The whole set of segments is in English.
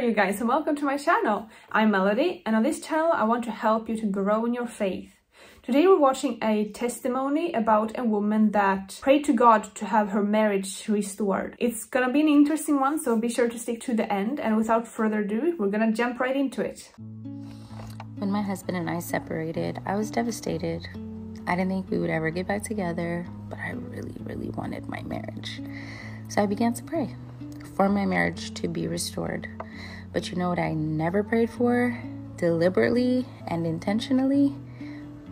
you guys, and welcome to my channel. I'm Melody, and on this channel I want to help you to grow in your faith. Today we're watching a testimony about a woman that prayed to God to have her marriage restored. It's gonna be an interesting one, so be sure to stick to the end, and without further ado, we're gonna jump right into it. When my husband and I separated, I was devastated. I didn't think we would ever get back together, but I really wanted my marriage. So I began to pray for my marriage to be restored. But you know what I never prayed for, deliberately and intentionally,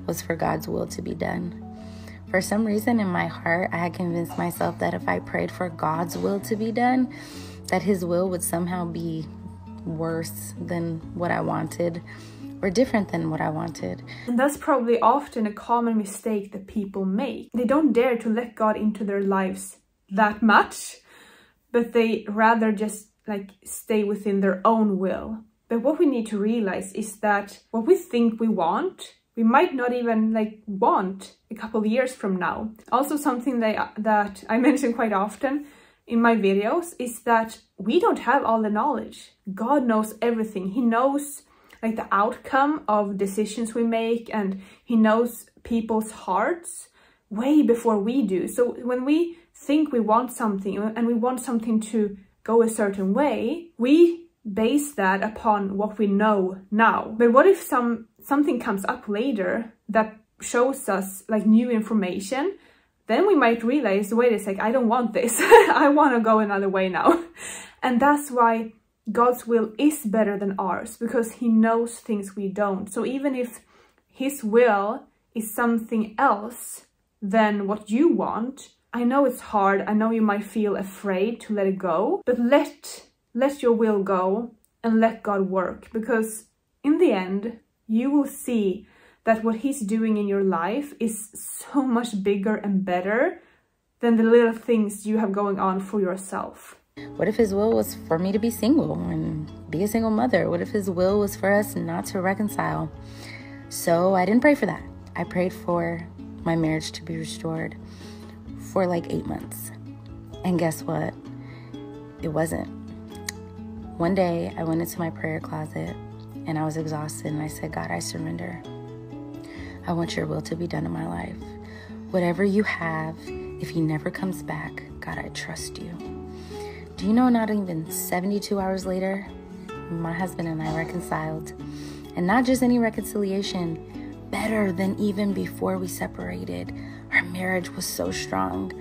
was for God's will to be done. For some reason in my heart, I had convinced myself that if I prayed for God's will to be done, that his will would somehow be worse than what I wanted, or different than what I wanted. And that's probably often a common mistake that people make. They don't dare to let God into their lives that much, but they rather just stay within their own will. But what we need to realize is that what we think we want, we might not even want a couple of years from now. Also, something that I mention quite often in my videos is that we don't have all the knowledge. God knows everything. He knows the outcome of decisions we make, and he knows people's hearts way before we do. So when we think we want something and we want something to go a certain way, we base that upon what we know now. But what if something comes up later that shows us new information? Then we might realize, wait a sec, I don't want this. I want to go another way now. And that's why God's will is better than ours, because he knows things we don't. So even if his will is something else than what you want, I know it's hard. I know you might feel afraid to let it go, but let your will go and let God work, because in the end, you will see that what he's doing in your life is so much bigger and better than the little things you have going on for yourself. What if his will was for me to be single and be a single mother? What if his will was for us not to reconcile? So I didn't pray for that. I prayed for my marriage to be restored for 8 months. And guess what? It wasn't. One day I went into my prayer closet and I was exhausted, and I said, God, I surrender. I want your will to be done in my life. Whatever you have, if he never comes back, God, I trust you. Do you know, not even 72 hours later, my husband and I reconciled. And not just any reconciliation, better than even before we separated. Our marriage was so strong.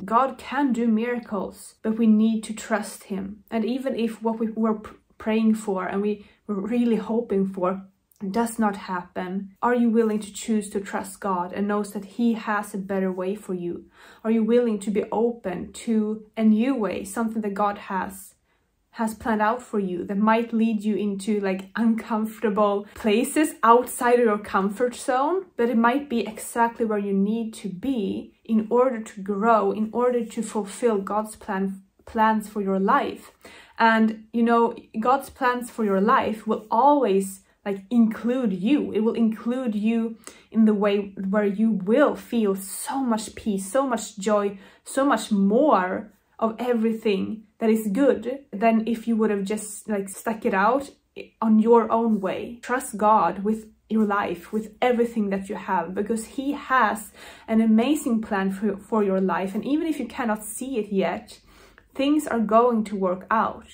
God can do miracles, but we need to trust him. And even if what we were praying for and we were really hoping for does not happen, are you willing to choose to trust God and knows that he has a better way for you? Are you willing to be open to a new way, something that God has planned out for you that might lead you into uncomfortable places outside of your comfort zone, but it might be exactly where you need to be in order to grow, in order to fulfill God's plans for your life. And God's plans for your life will always include you. It will include you in the way where you will feel so much peace, so much joy, so much more of everything that is good than if you would have just stuck it out on your own way. Trust God with your life, with everything that you have, because he has an amazing plan for your life. And even if you cannot see it yet, things are going to work out.